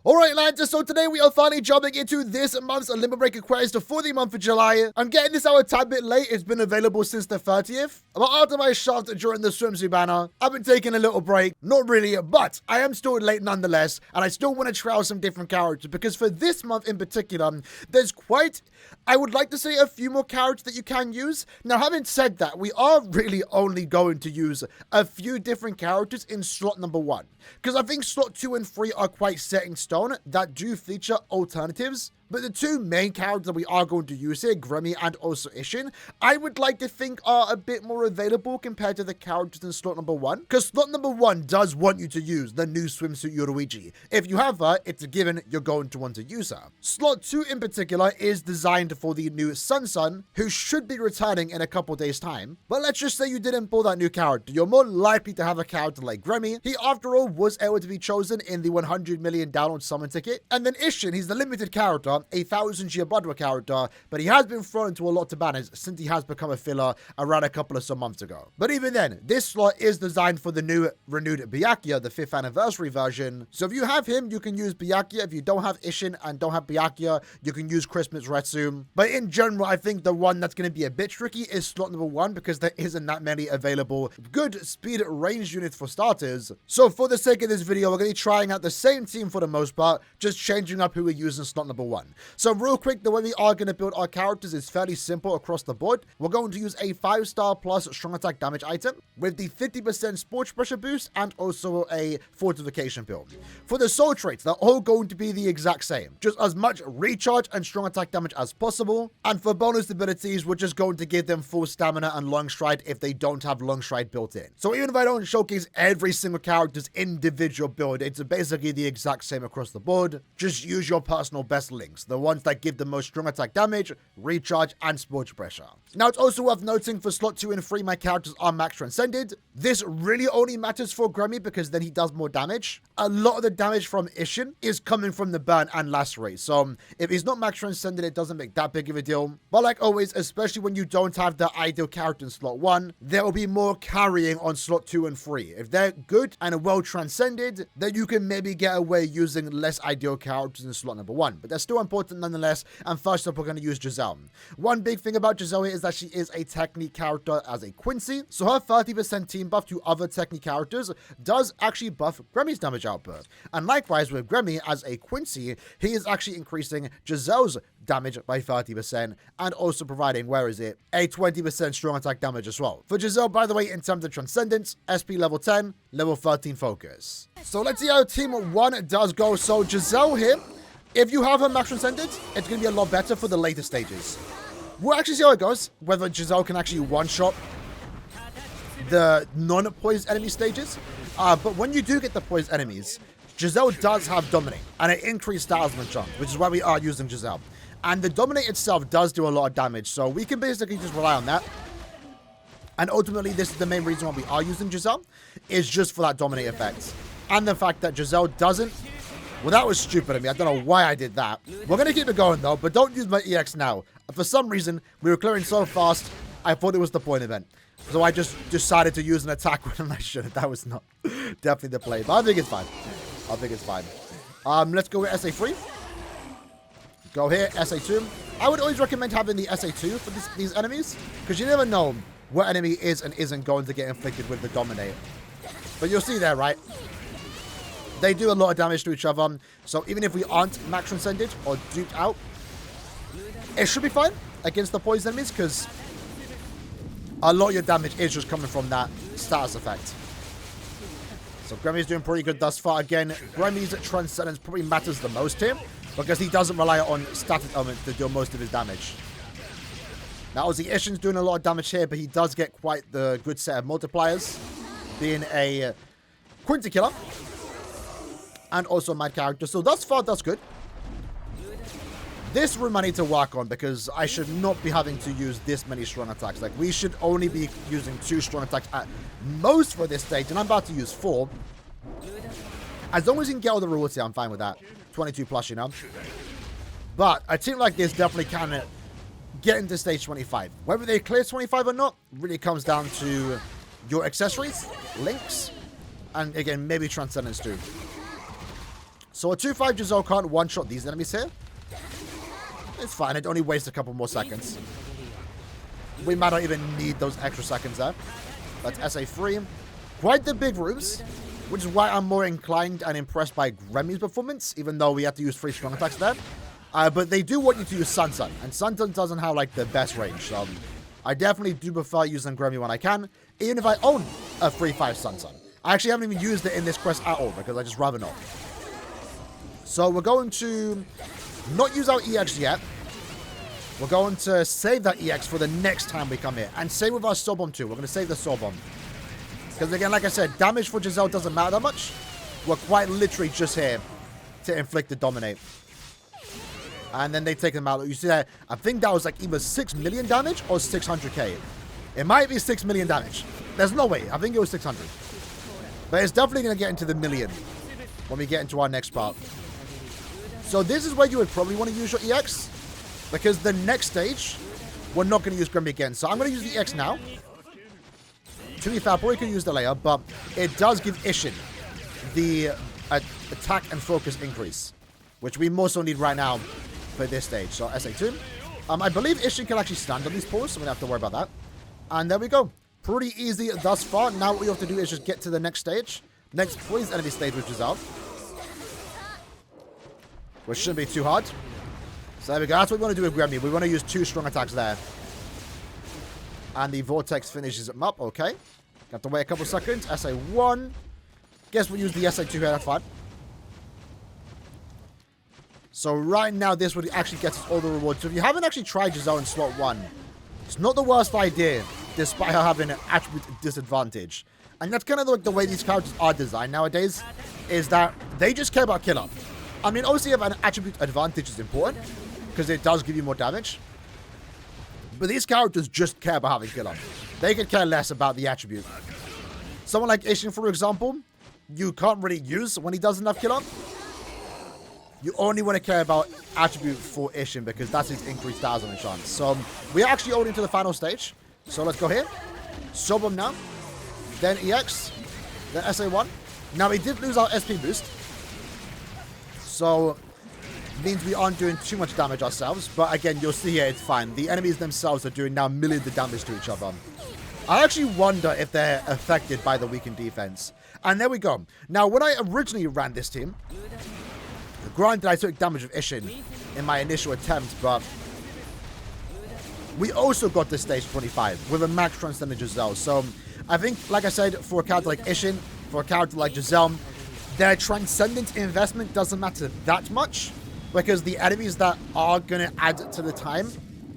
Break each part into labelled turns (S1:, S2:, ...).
S1: Alright lads, so today we are finally jumping into this month's Limit Breaker quest for the month of July. I'm getting this out a tad bit late, it's been available since the 30th. But after my shaft during the swimsuit banner, I've been taking a little break. Not really, but I am still late nonetheless, and I still want to try out some different characters, because for this month in particular, there's quite, I would like to say, a few more characters that you can use. Now having said that, we are really only going to use a few different characters in slot number 1. Because I think slot 2 and 3 are quite set in stone that do feature alternatives. But the two main characters that we are going to use here, Gremmy and also Ishin, I would like to think are a bit more available compared to the characters in slot number 1. Because slot number 1 does want you to use the new swimsuit Yoruichi. If you have her, it's a given you're going to want to use her. Slot 2 in particular is designed for the new Sun, who should be returning in a couple days time. But let's just say you didn't pull that new character. You're more likely to have a character like Gremmy. He, after all, was able to be chosen in the 100 million download summon ticket. And then Ishin, he's the limited character, a 1000 Giabudwa character, but he has been thrown into a lot of banners since he has become a filler around a couple of some months ago. But even then, this slot is designed for the new renewed Byakuya, the 5th anniversary version. So if you have him, you can use Byakuya. If you don't have Ishin and don't have Byakuya, you can use Christmas Retsu. But in general, I think the one that's going to be a bit tricky is slot number 1, because there isn't that many available good speed range units for starters. So for the sake of this video, we're going to be trying out the same team for the most part, just changing up who we're using slot number 1. So real quick, the way we are going to build our characters is fairly simple across the board. We're going to use a 5-star plus strong attack damage item with the 50% sports pressure boost and also a fortification build. For the soul traits, they're all going to be the exact same. Just as much recharge and strong attack damage as possible. And for bonus abilities, we're just going to give them full stamina and long stride if they don't have long stride built in. So even if I don't showcase every single character's individual build, it's basically the exact same across the board. Just use your personal best links. The ones that give the most strong attack damage, recharge, and sports pressure. Now, it's also worth noting for slot 2 and 3, my characters are max transcended. This really only matters for Gremmy because then he does more damage. A lot of the damage from Ishin is coming from the burn and lacerate. So if he's not max transcended, it doesn't make that big of a deal. But like always, especially when you don't have the ideal character in slot 1, there will be more carrying on slot 2 and 3. If they're good and well transcended, then you can maybe get away using less ideal characters in slot number 1. But they're still important nonetheless. And first up, we're going to use Giselle. One big thing about Giselle here is that she is a technique character as a Quincy. So her 30% team buff to other technique characters does actually buff Gremmy's damage output. And likewise with Gremmy as a Quincy, he is actually increasing Giselle's damage by 30% and also providing, where is it, a 20% strong attack damage as well. For Giselle, by the way, in terms of Transcendence, SP level 10, level 13 focus. So let's see how team 1 does go. So Giselle here, if you have her max transcended, it's going to be a lot better for the later stages. We'll actually see how it goes, whether Giselle can actually one-shot the non-poised enemy stages. But when you do get the poised enemies, Giselle does have Dominate, and it increased Talisman chunk, which is why we are using Giselle. And the Dominate itself does do a lot of damage, so we can basically just rely on that. And ultimately, this is the main reason why we are using Giselle, is just for that Dominate effect. And the fact that Giselle doesn't. Well, that was stupid of me. I don't know why I did that. We're going to keep it going, though, but don't use my EX now. For some reason, we were clearing so fast, I thought it was the point event. So I just decided to use an attack when I shouldn't. That was not definitely the play, but I think it's fine. I think it's fine. Let's go with SA3. Go here, SA2. I would always recommend having the SA2 for these enemies, because you never know what enemy is and isn't going to get inflicted with the Dominate. But you'll see there, right? They do a lot of damage to each other, so even if we aren't max transcended or duped out, it should be fine against the poised enemies, because a lot of your damage is just coming from that status effect. So Gremmy's doing pretty good thus far. Again, Gremmy's transcendence probably matters the most here, because he doesn't rely on static elements to do most of his damage. Now, obviously, Ishin's doing a lot of damage here, but he does get quite the good set of multipliers, being a Quincy killer. And also my character. So thus far, that's good. This room I need to work on, because I should not be having to use this many strong attacks. Like, we should only be using 2 strong attacks at most for this stage. And I'm about to use 4. As long as you can get all the rewards here, I'm fine with that. 22 plus, you know. But a team like this definitely can get into stage 25. Whether they clear 25 or not really comes down to your accessories, links, and again, maybe Transcendence too. So a 2-5 Giselle can't one-shot these enemies here. It's fine. It only wastes a couple more seconds. We might not even need those extra seconds there. That's SA3. Quite the big rooms, which is why I'm more inclined and impressed by Gremmy's performance, even though we have to use 3 strong attacks there. But they do want you to use Sun, and Sun doesn't have, like, the best range, so I definitely do prefer using Grammy when I can, even if I own a 3-5 Sun. I actually haven't even used it in this quest at all, because I just rather not. So we're going to not use our EX yet. We're going to save that EX for the next time we come here, and same with our Soul Bomb too. We're going to save the Soul Bomb. Because again, like I said, damage for Giselle doesn't matter that much. We're quite literally just here to inflict the dominate. And then they take them out. You see that? I think that was like either 6 million damage or 600k. It might be 6 million damage. There's no way. I think it was 600. But it's definitely going to get into the million when we get into our next part. So this is where you would probably want to use your EX. Because the next stage, we're not going to use Grimby again. So I'm going to use the EX now. To be fair, I probably could use the layer, but it does give Ishin the attack and focus increase, which we most so need right now for this stage. So SA2. I believe Ishin can actually stand on these pulls, so we don't have to worry about that. And there we go. Pretty easy thus far. Now what we have to do is just get to the next stage. Next poison enemy stage, which is out. Which shouldn't be too hard. So there we go. That's what we want to do with Grammy. We want to use 2 strong attacks there. And the Vortex finishes him up. Okay. Have to wait a couple seconds. SA1. Guess we'll use the SA2 here. That's fine. So right now, this would actually get us all the rewards. So if you haven't actually tried Giselle in slot 1, it's not the worst idea, despite her having an attribute disadvantage. And that's kind of like the way these characters are designed nowadays, is that they just care about kill up. I mean, obviously, an attribute advantage is important, because it does give you more damage. But these characters just care about having kill up. They could care less about the attribute. Someone like Ishin, for example, you can't really use when he doesn't have kill up. You only want to care about attribute for Ishin because that's his increased thousand chance. So we're actually owed into the final stage. So let's go here. Soul Bomb now. Then EX. Then SA1. Now we did lose our SP boost. So means we aren't doing too much damage ourselves. But again, you'll see here it's fine. The enemies themselves are doing now millions of damage to each other. I actually wonder if they're affected by the weakened defense. And there we go. Now, when I originally ran this team, granted I took damage of Ishin in my initial attempt, but we also got to stage 25 with a max transcendent Giselle. So I think, like I said, for a character like Ishin, for a character like Giselle, their transcendent investment doesn't matter that much, because the enemies that are going to add to the time,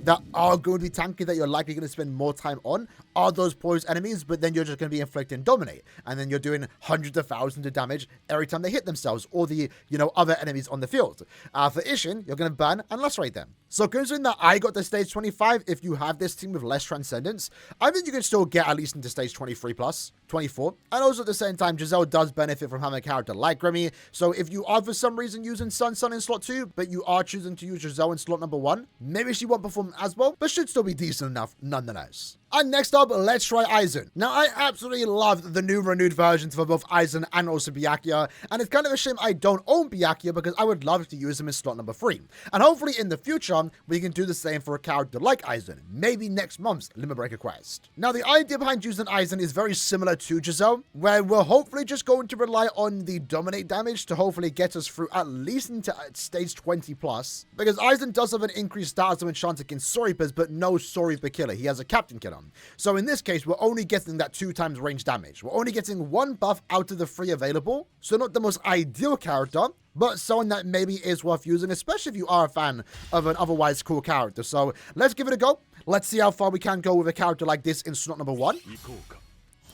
S1: that are going to be tanky, that you're likely going to spend more time on, are those poised enemies, but then you're just going to be inflicting dominate, and then you're doing hundreds of thousands of damage every time they hit themselves, or the, other enemies on the field. For Ishin, you're going to burn and lacerate them. So considering that I got to stage 25, if you have this team with less transcendence, I think you can still get at least into stage 23 plus, 24, and also at the same time, Giselle does benefit from having a character like Grimmy, so if you are for some reason using Sun in slot 2, but you are choosing to use Giselle in slot number 1, maybe she won't perform as well, but should still be decent enough nonetheless. And next up, let's try Aizen. Now, I absolutely love the new renewed versions for both Aizen and also Byakuya, and it's kind of a shame I don't own Byakuya because I would love to use him in slot number 3. And hopefully in the future, we can do the same for a character like Aizen, maybe next month's Limit Breaker quest. Now, the idea behind using Aizen is very similar to Giselle, where we're hopefully just going to rely on the dominate damage to hopefully get us through at least into stage 20 plus, because Aizen does have an increased status of enchant against Soripers, but no Soriper killer. He has a captain killer. So in this case, we're only getting that 2 times range damage. We're only getting 1 buff out of the 3 available. So not the most ideal character, but someone that maybe is worth using, especially if you are a fan of an otherwise cool character. So let's give it a go. Let's see how far we can go with a character like this in slot number 1.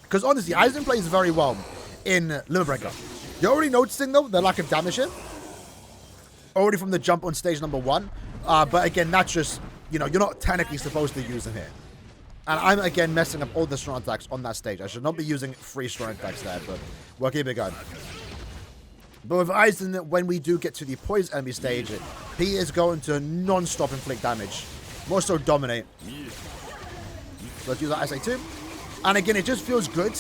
S1: Because honestly, Aizen plays very well in Limit Breaker. You're already noticing, though, the lack of damage here. Already from the jump on stage number 1. But again, that's just, you're not technically supposed to use him here. And I'm, again, messing up all the strong attacks on that stage. I should not be using 3 strong attacks there, but we'll keep it going. But with Aizen, when we do get to the poised enemy stage, he is going to non-stop inflict damage. More so dominate. So let's use that SA2. And again, it just feels good.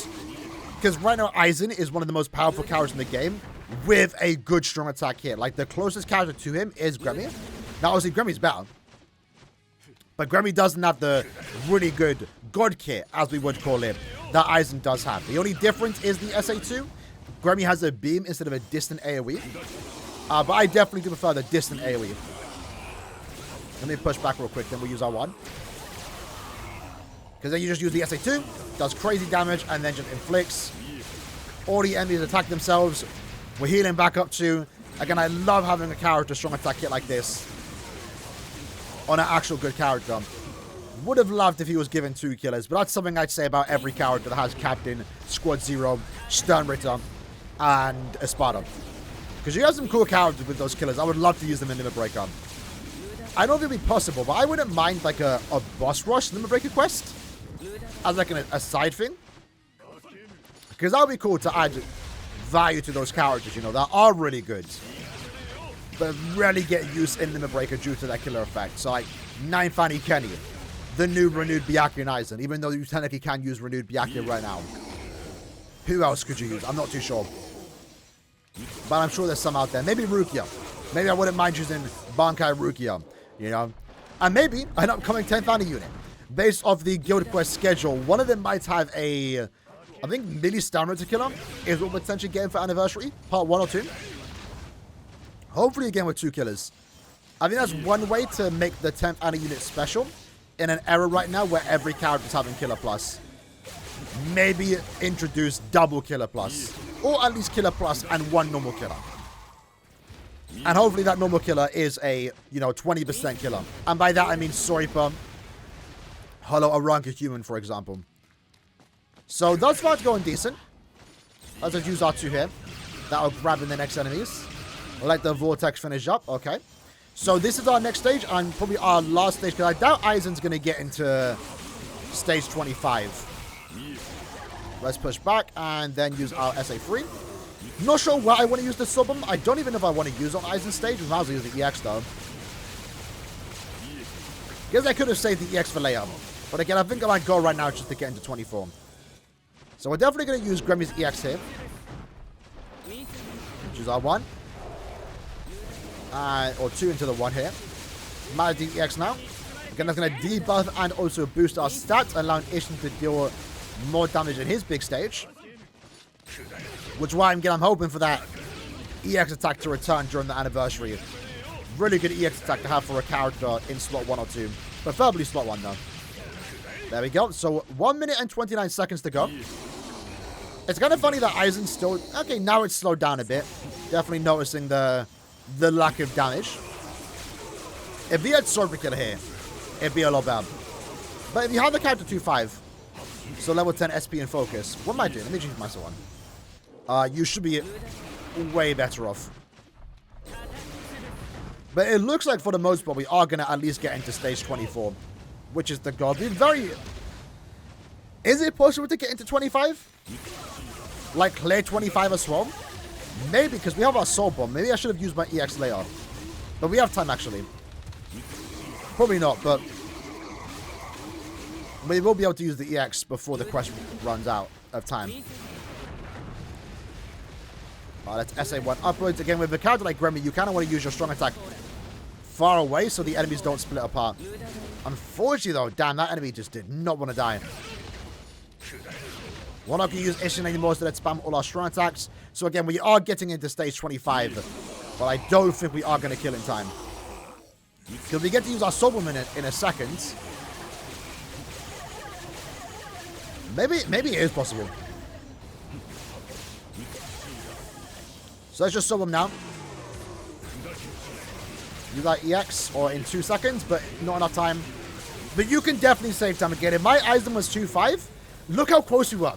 S1: Because right now, Aizen is one of the most powerful characters in the game. with a good strong attack here. Like, the closest character to him is Gremmy. Now, obviously, Gremmy's better. But Gremmy doesn't have the really good God kit, as we would call it, that Aizen does have. The only difference is the SA2. Gremmy has a beam instead of a distant AoE. But I definitely do prefer the distant AoE. Let me push back real quick, then we'll use our one. Because then you just use the SA2, does crazy damage, and then just inflicts. All the enemies attack themselves. We're healing back up to. Again, I love having a character strong attack kit like this on an actual good character. Would have loved if he was given 2 killers, but that's something I'd say about every character that has Captain, Squad Zero, Stern Ritter, and Espada. Because you have some cool characters with those killers. I would love to use them in Limit Breaker. I don't think it would be possible, but I wouldn't mind like a boss rush Limit Breaker quest as like a side thing. Because that would be cool to add value to those characters, you know, that are really good, but rarely get used in Limit Breaker due to that killer effect. So like 9th Fanny Kenny, the new renewed Byakuya and Aizen, even though you technically can use renewed Byakuya right now. Who else could you use? I'm not too sure. But I'm sure there's some out there. Maybe Rukia. Maybe I wouldn't mind using Bankai Rukia, you know. And maybe an upcoming 10th Fanny unit. Based off the Guild Quest schedule, one of them might have a, I think, Millie Stammer to kill him is what we're potentially getting for Anniversary, part 1 or 2. Hopefully again with 2 killers. I think that's one way to make the 10th Annie unit special in an era right now where every character's having Killer Plus. Maybe introduce double Killer Plus, or at least Killer Plus and 1 normal killer. And hopefully that normal killer is a, you know, 20% killer. And by that I mean Soripa, Hollow Aranka Human, for example. So thus far it's going decent. Let's just use our 2 here. That'll grab in the next enemies. Let the Vortex finish up. Okay. So this is our next stage and probably our last stage, because I doubt Aizen's going to get into stage 25. Let's push back and then use our SA3. Not sure where I want to use the Subum. I don't even know if I want to use on Aizen's stage. We might as well use the EX though. Guess I could have saved the EX for later. But again, I think I might go right now just to get into 24. So we're definitely going to use Gremmy's EX here. Choose our 1. Or 2 into the 1 here. Might do EX now. Again, that's going to debuff and also boost our stats, allowing Ishin to deal more damage in his big stage. Which is why I'm hoping for that EX attack to return during the Anniversary. Really good EX attack to have for a character in slot 1 or 2. Preferably slot 1 though. There we go. So 1 minute and 29 seconds to go. It's kind of funny that Aizen still... Okay, now it's slowed down a bit. Definitely noticing the lack of damage. If he had Sword Killer here, it'd be a lot better. But if you have the character 2-5, so level 10 SP and focus, what am I doing? Let me change myself one. You should be way better off. But it looks like for the most part, we are going to at least get into stage 24, which is the goal. Be very... Is it possible to get into 25? Like clear 25 as well? Maybe, because we have our Soul Bomb. Maybe I should have used my EX later. But we have time, actually. Probably not, but... we will be able to use the EX before the quest runs out of time. Alright, let's SA1 upwards. Again, with a character like Gremmy, you kind of want to use your strong attack far away so the enemies don't split apart. Unfortunately, though, damn, that enemy just did not want to die. We're not going to use Ishin anymore, so let's spam all our strong attacks. So again, we are getting into stage 25, but I don't think we are going to kill in time. Because we get to use our Soul Bomb in a second. Maybe it is possible. So let's just Soul Bomb now. Use that EX or in 2 seconds, but not enough time. But you can definitely save time again. If my Aizen was 2-5, look how close we were.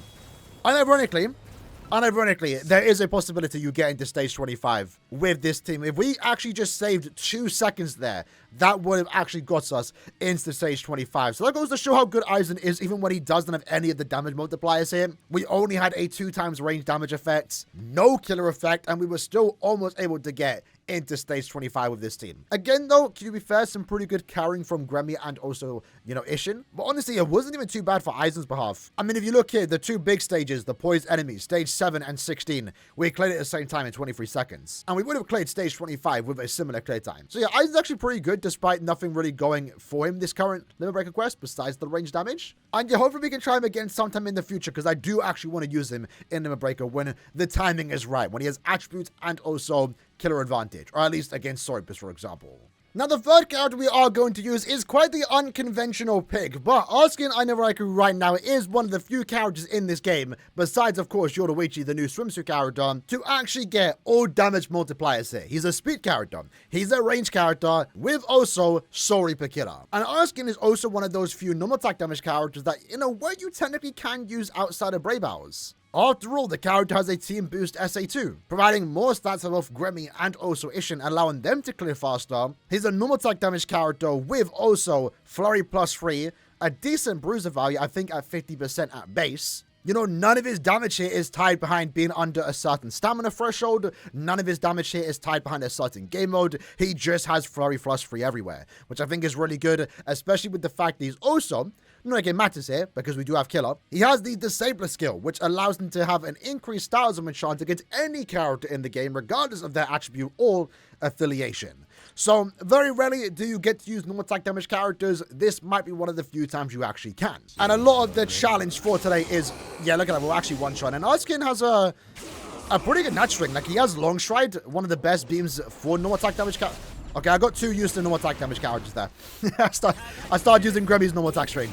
S1: Unironically, there is a possibility you get into stage 25 with this team. If we actually just saved 2 seconds there, that would have actually got us into stage 25. So that goes to show how good Aizen is, even when he doesn't have any of the damage multipliers here. We only had a 2 times range damage effect, no killer effect, and we were still almost able to get into stage 25 with this team. Again, though, to be fair, some pretty good carrying from Gremmy and also, you know, Isshin. But honestly, it wasn't even too bad for Aizen's behalf. I mean, if you look here, the two big stages, the poised enemies, stage 7 and 16, we cleared it at the same time in 23 seconds. And we would have cleared stage 25 with a similar clear time. So yeah, Aizen's actually pretty good despite nothing really going for him this current Limit Breaker quest besides the range damage. And yeah, hopefully we can try him again sometime in the future because I do actually want to use him in Limit Breaker when the timing is right, when he has attributes and also killer advantage, or at least against Soipus, for example. Now, the third character we are going to use is quite the unconventional pick, but Askin Aizen right now is one of the few characters in this game, besides, of course, Yoruichi, the new swimsuit character, to actually get all damage multipliers here. He's a speed character, he's a range character, with also Soul Reaper Killer. And Askin is also one of those few normal attack damage characters that, in a way, you technically can use outside of Brave Hours. After all, the character has a team boost SA2, providing more stats for both Gremmy and also Isshin, allowing them to clear faster. He's a normal attack damage character with also Flurry +3, a decent bruiser value, I think at 50% at base. You know, none of his damage here is tied behind being under a certain stamina threshold. None of his damage here is tied behind a certain game mode. He just has Flurry +3 everywhere, which I think is really good, especially with the fact that he's also, none of it matters here because we do have Killer. He has the Disabler skill, which allows him to have an increased styles of enchant against any character in the game, regardless of their attribute or affiliation. So, very rarely do you get to use normal attack damage characters. This might be one of the few times you actually can. And a lot of the challenge for today is, yeah, look at that, we're actually one-shot. And Askin has a pretty good nut string. Like, he has Long Stride, one of the best beams for normal attack damage characters. Okay, I got too used to normal attack damage characters there. I started using Gremmy's normal attack string.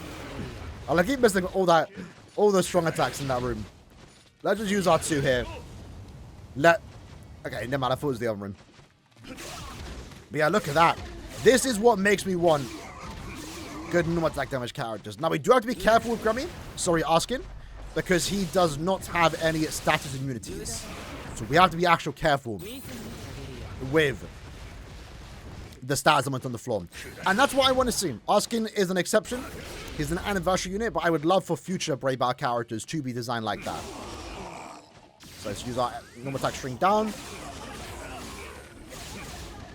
S1: I'll keep missing all those strong attacks in that room. Let's just use our 2 here. Okay, never mind, I thought it was the other room. But yeah, look at that. This is what makes me want good normal attack damage characters. Now, we do have to be careful with Gremmy. Sorry, Askin. Because he does not have any status immunities. So we have to be actually careful with the status element on the floor. And that's what I want to see. Askin is an exception. He's an anniversary unit, but I would love for future Brave Bar characters to be designed like that. So let's use our normal attack string down.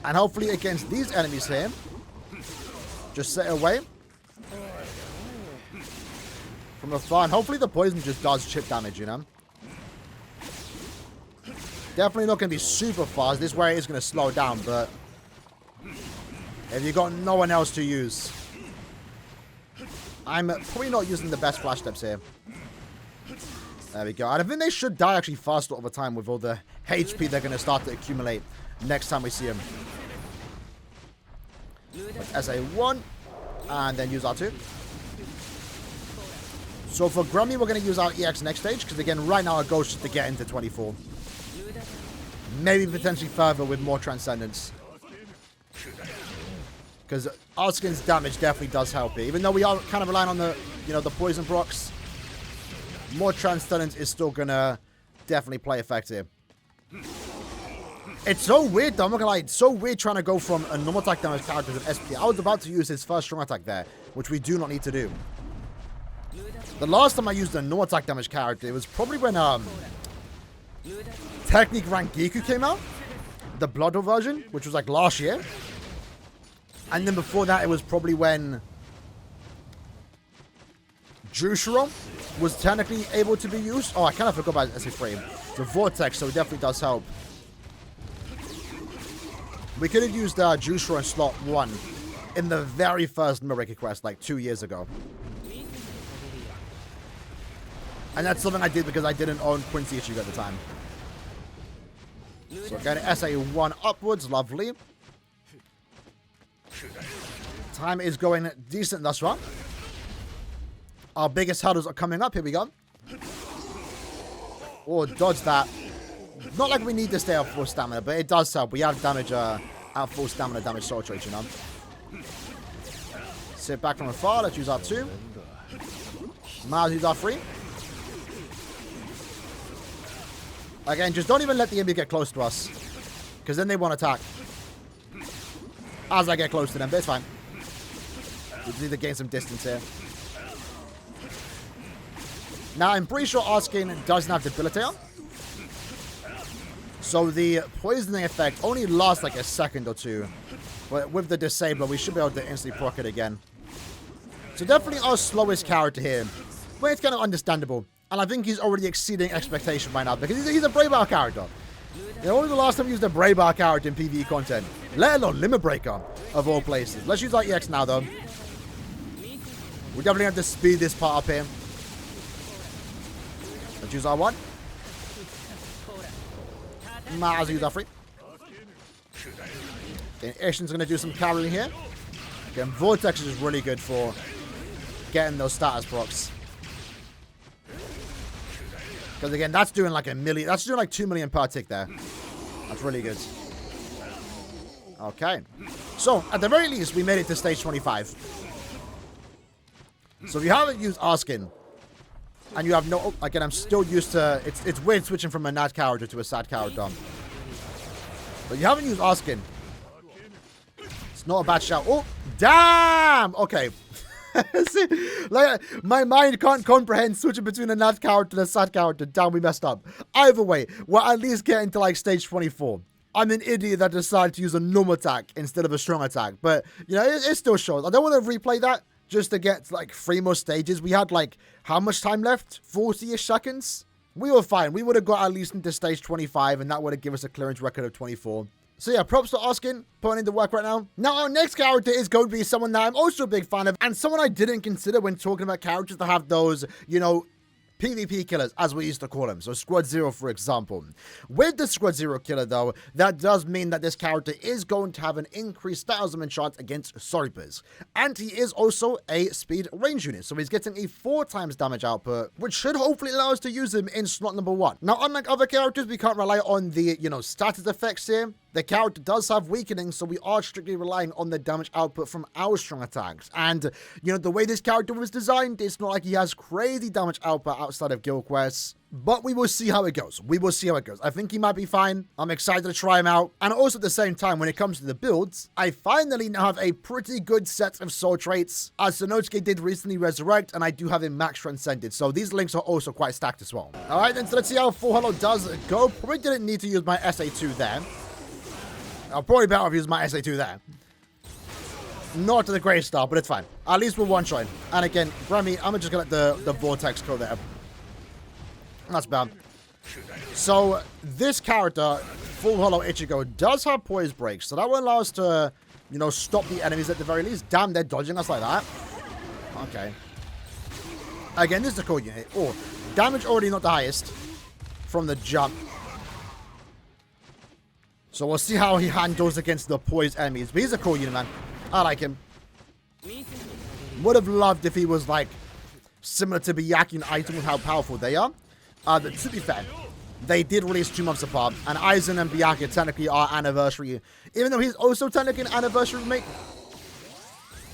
S1: And hopefully against these enemies here, just set away from afar. And hopefully the poison just does chip damage, you know. Definitely not going to be super fast. This way is going to slow down, but if you got no one else to use, I'm probably not using the best flash steps here. There we go. And I think they should die actually faster over time with all the HP they're going to start to accumulate next time we see him. SA1 and then use R2. So for Gremmy, we're going to use our EX next stage because again, right now our goal is just to get into 24. Maybe potentially further with more Transcendence. Because Askin's damage definitely does help here. Even though we are kind of relying on the, you know, the poison procs, more Transcendence is still going to definitely play effect here. It's so weird though, I'm not gonna lie, it's so weird trying to go from a normal attack damage character to an SP. I was about to use his first strong attack there, which we do not need to do. The last time I used a normal attack damage character, it was probably when Technique Rank Giku came out. The Blood version, which was like last year. And then before that, it was probably when Jushiro was technically able to be used. Oh, I kind of forgot about SA3. The Vortex, so it definitely does help. We could have used Jushiro in slot 1 in the very first Miraki quest, like 2 years ago. And that's something I did because I didn't own Quincy Ichigo at the time. So again, SA1 upwards, lovely. Time is going decent thus far. Our biggest hurdles are coming up, here we go. Oh, dodge that. Not like we need to stay at full stamina, but it does help. We have damage at full stamina damage soul trait, you know. Sit back from afar, let's use our 2. Miles use our 3. Again, just don't even let the enemy get close to us. Because then they won't attack. As I get close to them, but it's fine. We just need to gain some distance here. Now, I'm pretty sure Askin doesn't have Debilitator. So the poisoning effect only lasts like a second or two. But with the disabler, we should be able to instantly proc it again. So definitely our slowest character here. But it's kind of understandable. And I think he's already exceeding expectation right now. Because he's a Braybar character. You know, when was the last time we used a Braybar character in PvE content? Let alone Limit Breaker, of all places. Let's use our EX now, though. We definitely have to speed this part up here. Let's use our one. Might as well use our free. Okay, Ishin's going to do some carrying here. Again, Vortex is just really good for getting those status procs. Because again, that's doing like a million. That's doing like 2 million per tick there. That's really good. Okay. So, at the very least, we made it to stage 25. So if you haven't used Askin, and you have no... Again, I'm still used to... It's weird switching from a Nat character to a sad character. But you haven't used Askin. It's not a bad shout. Oh, damn! Okay. See, like, my mind can't comprehend switching between a Nat character and a sad character. Damn, we messed up. Either way, we're at least getting to like stage 24. I'm an idiot that decided to use a normal attack instead of a strong attack. But, you know, it still shows. I don't want to replay that just to get like 3 more stages. We had like, how much time left? 40-ish seconds? We were fine. We would have got at least into stage 25, and that would have given us a clearance record of 24. So yeah, props to Askin, putting in the work right now. Now, our next character is going to be someone that I'm also a big fan of, and someone I didn't consider when talking about characters that have those, you know, PvP killers, as we used to call them. So Squad Zero, for example. With the Squad Zero killer, though, that does mean that this character is going to have an increased stat element chance against Soripers. And he is also a speed range unit. So he's getting a 4 times damage output, which should hopefully allow us to use him in slot number 1. Now, unlike other characters, we can't rely on the, you know, status effects here. The character does have weakening, so we are strictly relying on the damage output from our strong attacks. And, you know, the way this character was designed, it's not like he has crazy damage output outside of guild quests. But we will see how it goes. We will see how it goes. I think he might be fine. I'm excited to try him out. And also at the same time, when it comes to the builds, I finally now have a pretty good set of soul traits. As Sonosuke did recently resurrect, and I do have him max transcended. So these links are also quite stacked as well. Alright, then so let's see how Full Hollow does go. Probably didn't need to use my SA2 there. I'll probably better have used my SA2 there. Not to the great start, but it's fine. At least we're one-shotting. And again, Grammy, I'm just going to let the Vortex go there. That's bad. So, this character, Full Hollow Ichigo, does have poise breaks. So that will allow us to, you know, stop the enemies at the very least. Damn, they're dodging us like that. Okay. Again, this is a cool unit. Oh, damage already not the highest from the jump. So we'll see how he handles against the poised enemies. But he's a cool unit, man. I like him. Would have loved if he was, like, similar to Byakuya and Aizen with how powerful they are. But to be fair, they did release 2 months apart. And Aizen and Byakuya technically are anniversary. Even though he's also technically an anniversary remake,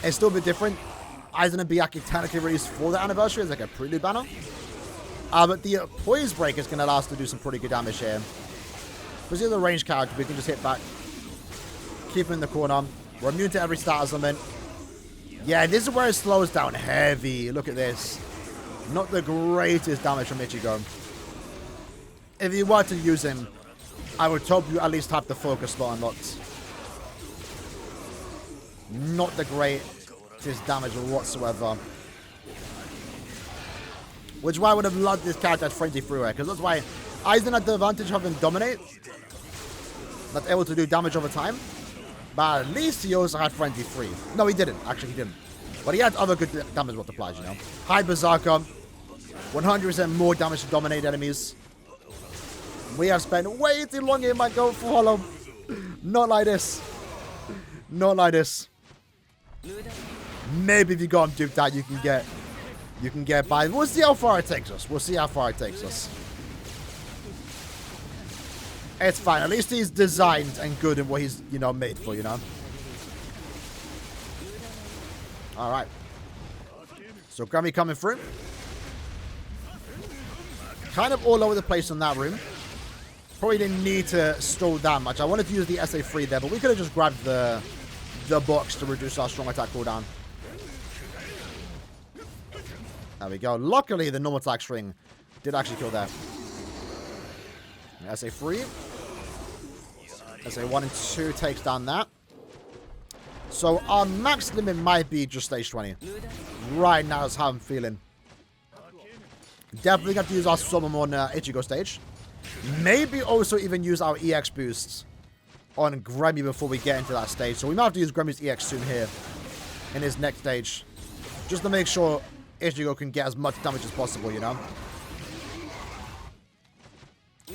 S1: it's still a bit different. Aizen and Byakuya technically released for the anniversary as like a prelude banner. But the poise break is going to allow us to do some pretty good damage here. Because he's a ranged character, we can just hit back. Keep him in the corner. We're immune to every status element. Yeah, this is where it slows down heavy. Look at this. Not the greatest damage from Ichigo. If you were to use him, I would hope you at least have the focus slot unlocked. Not the greatest damage whatsoever. Which is why I would have loved this character at Frenzy Freeway. Because that's why Aizen had the advantage of him dominate. That's able to do damage over time. But at least he also had Frenzy Free. No, he didn't. Actually, he didn't. But he had other good damage multipliers, you know. High Berserker. 100% more damage to dominate enemies. We have spent way too long here, my go for Hollow. Not like this. Not like this. Maybe if you got him duped out, you can get by. We'll see how far it takes us. We'll see how far it takes us. It's fine. At least he's designed and good in what he's, you know, made for, you know. Alright. So Grammy coming through. Kind of all over the place in that room. Probably didn't need to stall that much. I wanted to use the SA3 there, but we could have just grabbed the box to reduce our strong attack cooldown. There we go. Luckily, the normal attack string did actually kill that. SA3. Let's say 1 and 2 takes down that. So our max limit might be just stage 20. Right now is how I'm feeling. Definitely have to use our summon on Ichigo stage. Maybe also even use our EX boosts on Gremmy before we get into that stage. So we might have to use Gremmy's EX soon here in his next stage. Just to make sure Ichigo can get as much damage as possible, you know?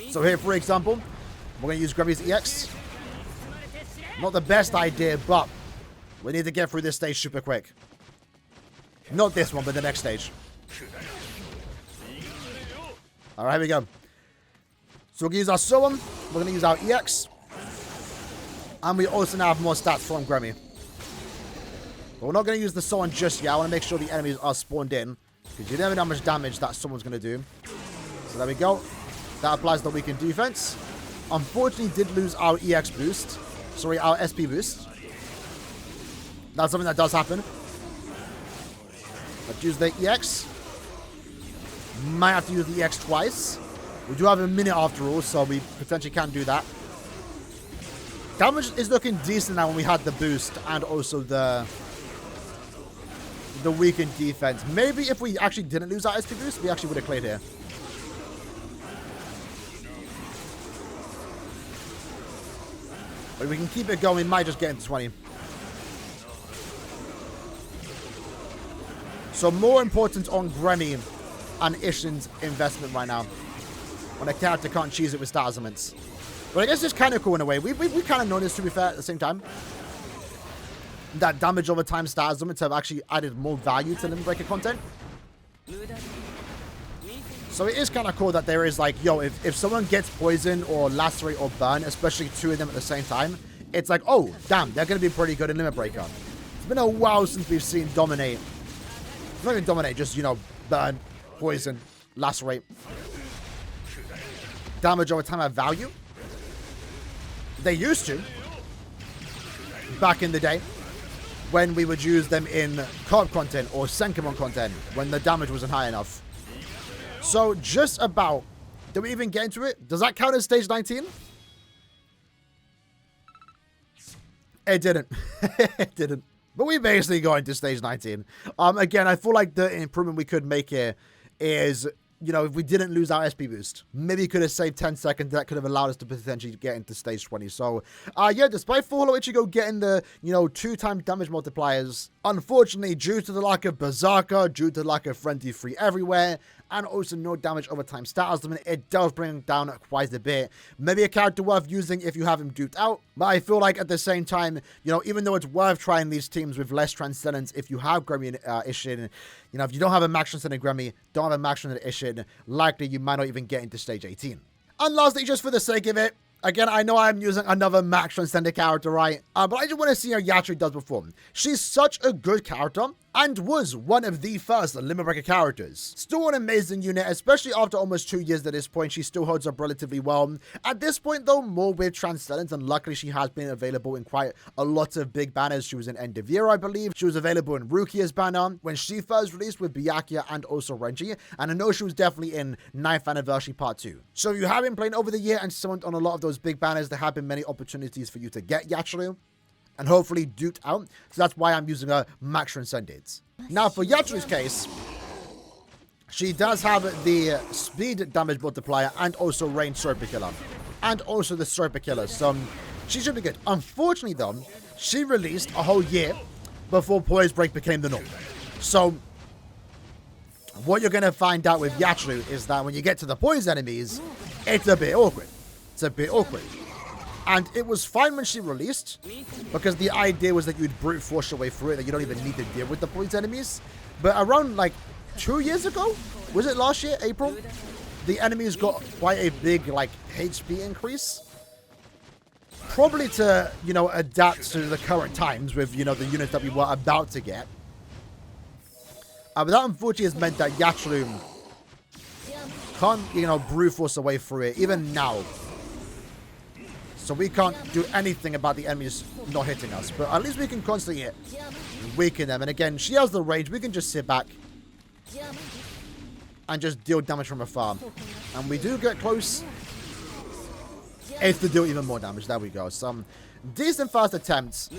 S1: So here, for example, we're going to use Gremmy's EX. Not the best idea, but we need to get through this stage super quick. Not this one, but the next stage. Alright, here we go. So we're going to use our Summon. We're going to use our EX. And we also now have more stats from Gremmy. But we're not going to use the Summon just yet. I want to make sure the enemies are spawned in. Because you never know how much damage that Summon's going to do. So there we go. That applies the weakened defense. Unfortunately, did lose our EX boost. Sorry, our SP boost. That's something that does happen. Let's use the EX. Might have to use the EX twice. We do have a minute after all, so we potentially can do that. Damage is looking decent now when we had the boost and also the weakened defense. Maybe if we actually didn't lose our SP boost, we actually would have cleared here. But we can keep it going. We might just get into 20. So more important on Gremmy and Ishin's investment right now. When a character can't cheese it with stat elements. But I guess it's kind of cool in a way. We kind of known this, to be fair, at the same time. That damage over time stat elements have actually added more value to Limit Breaker content. So it is kind of cool that there is like, yo, if someone gets poison or lacerate or burn, especially two of them at the same time, it's like, oh, damn, they're going to be pretty good in Limit Breaker. It's been a while since we've seen dominate. Not even dominate, just, you know, burn, poison, lacerate. Damage over time have value. They used to. Back in the day. When we would use them in Carp content or Senkamon content. When the damage wasn't high enough. So, just about... Did we even get into it? Does that count as stage 19? It didn't. It didn't. But we basically got into stage 19. Again, I feel like the improvement we could make here is, you know, if we didn't lose our SP boost, maybe we could have saved 10 seconds. That could have allowed us to potentially get into stage 20. So, yeah, despite Full Hollow Ichigo getting the, you know, 2-time damage multipliers, unfortunately, due to the lack of Berserker, due to the lack of Frenzy Free everywhere, and also no damage over time stat element, it does bring him down quite a bit. Maybe a character worth using if you have him duped out, but I feel like at the same time, you know, even though it's worth trying these teams with less Transcendence, if you have Gremmy and Ishin, you know, if you don't have a max Transcendent Gremmy, don't have a max Transcendent Ishin, likely you might not even get into stage 18. And lastly, just for the sake of it, again, I know I'm using another max Transcendent character, right? But I just want to see how Yachiru does perform. She's such a good character, and was one of the first Limit Breaker characters. Still an amazing unit, especially after almost 2 years at this point. She still holds up relatively well. At this point, though, more with Transcendence, and luckily she has been available in quite a lot of big banners. She was in End of Year, I believe. She was available in Rukia's banner when she first released with Byakuya and also Renji. And I know she was definitely in 9th Anniversary Part 2. So if you have been playing over the year and summoned on a lot of those big banners, there have been many opportunities for you to get Yachiru and hopefully duped out. So that's why I'm using her max Transcendence. Now for Yachiru's case, she does have the speed damage multiplier and also range Serpent Killer. And also the Serpent Killer. So she should be good. Unfortunately though, she released a whole year before Poise Break became the norm. So what you're going to find out with Yachiru is that when you get to the Poise enemies, it's a bit awkward. It's a bit awkward. And it was fine when she released, because the idea was that you'd brute force your way through it, that you don't even need to deal with the poison enemies. But around like 2 years ago, was it last year, April? The enemies got quite a big like HP increase. Probably to, you know, adapt to the current times with, you know, the units that we were about to get. But that unfortunately has meant that Yachiru can't, you know, brute force her way through it, even now. So we can't do anything about the enemies not hitting us. But at least we can constantly hit and weaken them. And again, she has the range. We can just sit back and just deal damage from afar. And we do get close. is to do even more damage. There we go. Some decent first attempts.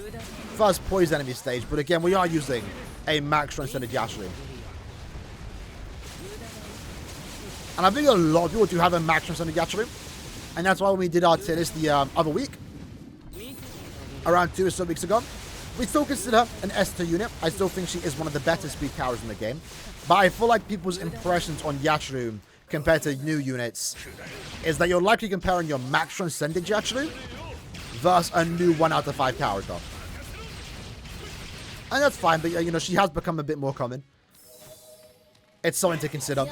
S1: First poison enemy stage. But again, we are using a max transcended Yachiru. And I think a lot of people do have a max transcended Yachiru. And that's why when we did our tier list the other week, around 2 or so weeks ago, we still consider her an S2 unit. I still think she is one of the better speed carriers in the game. But I feel like people's impressions on Yachiru compared to new units is that you're likely comparing your max transcended Yachiru versus a new 1 out of 5 character. And that's fine, but you know, she has become a bit more common. It's something to consider.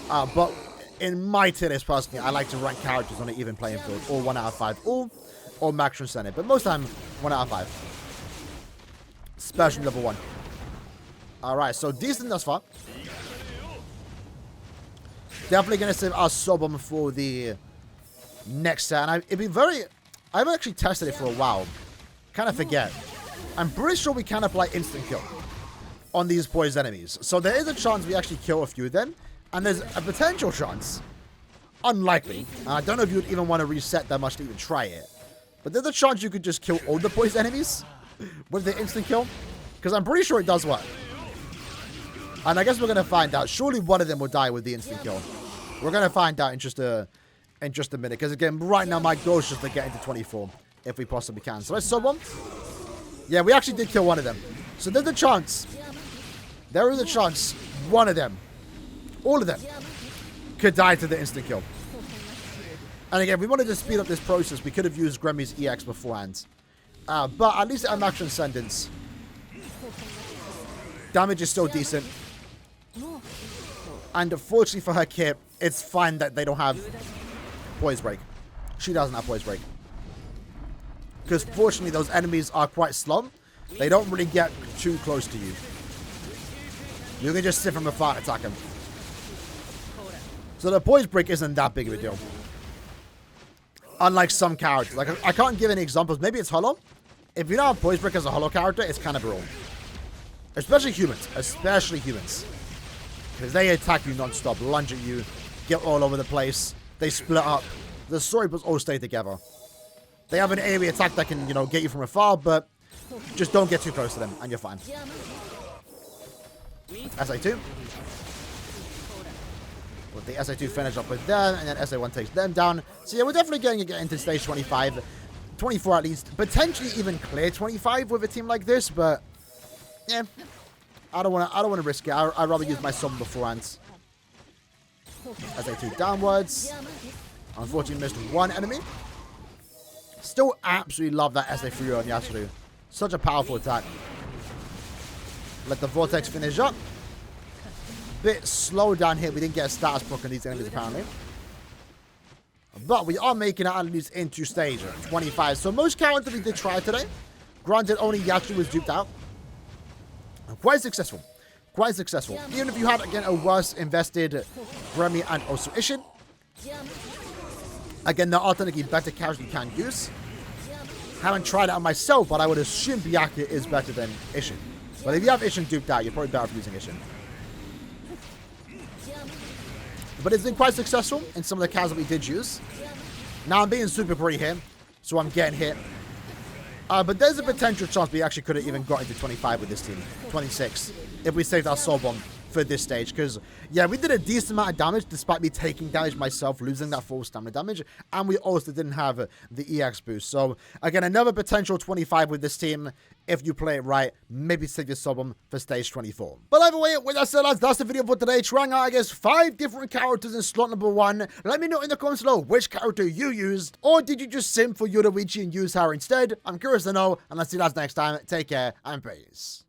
S1: But in my tier list, personally, I like to rank characters on an even playing field. Or 1 out of 5, or max transcended. But most time, 1 out of 5. Especially level 1. Alright, so decent thus far. Definitely going to save our Sobom for the next set. And it'd be very... I haven't actually tested it for a while. Kind of forget. I'm pretty sure we can apply instant kill on these poison enemies. So there is a chance we actually kill a few of them. And there's a potential chance, unlikely, and I don't know if you would even want to reset that much to even try it, but there's a chance you could just kill all the poison enemies with the instant kill. Because I'm pretty sure it does work. And I guess we're going to find out. Surely one of them will die with the instant kill. We're going to find out in just a minute. Because again, right now my goal is just to get into 24. If we possibly can. So let's sub one. Yeah, we actually did kill one of them. So there's a chance. There is a chance one of them, all of them, could die to the instant kill. And again, if we wanted to speed up this process, we could have used Gremmy's EX beforehand. But at least at max transcendence, damage is still decent. And unfortunately for her kit, it's fine that they don't have Poise Break. She doesn't have Poise Break. Because fortunately, those enemies are quite slow. They don't really get too close to you. You can just sit from afar and attack them. So the Poise Break isn't that big of a deal. Unlike some characters. Like, I can't give any examples. Maybe it's Hollow. If you don't have Poise Break as a Hollow character, it's kind of brutal. Especially humans. Especially humans. Because they attack you non-stop, lunge at you, get all over the place. They split up. The Storybooks all stay together. They have an AoE attack that can, you know, get you from afar, but just don't get too close to them, and you're fine. SA2. With the SA2 finish up with them, and then SA1 takes them down. So yeah, we're definitely going to get into stage 25. 24 at least. Potentially even clear 25 with a team like this, but yeah. I don't want to risk it. I'd rather use my summon beforehand. SA2 downwards. Unfortunately missed one enemy. Still absolutely love that SA3 on Yachiru. Such a powerful attack. Let the Vortex finish up. Bit slow down here. We didn't get a status block on these enemies apparently. But we are making it at least into stage 25. So most characters we did try today. Granted, only Yachiru was duped out. Quite successful. Quite successful. Even if you had, again, a worse invested Grammy and also Ishin. Again, there are technically better characters you can use. Haven't tried it on myself, but I would assume Byakuya is better than Ishin. But if you have Ishin duped out, you're probably better off using Ishin. But it's been quite successful in some of the characters that we did use. Now I'm being super greedy here, so I'm getting hit. But there's a potential chance we actually could have even got into 25 with this team. 26. If we saved our Soul Bomb for this stage. Because, yeah, we did a decent amount of damage despite me taking damage myself, losing that full stamina damage. And we also didn't have the EX boost. So, again, another potential 25 with this team. If you play it right, maybe save your Soul Bomb for stage 24. But either way, with that said, lads, that's the video for today. Trying out, I guess, 5 different characters in slot number 1. Let me know in the comments below which character you used. Or did you just sim for Yoruichi and use her instead? I'm curious to know. And I'll see you guys next time. Take care and peace.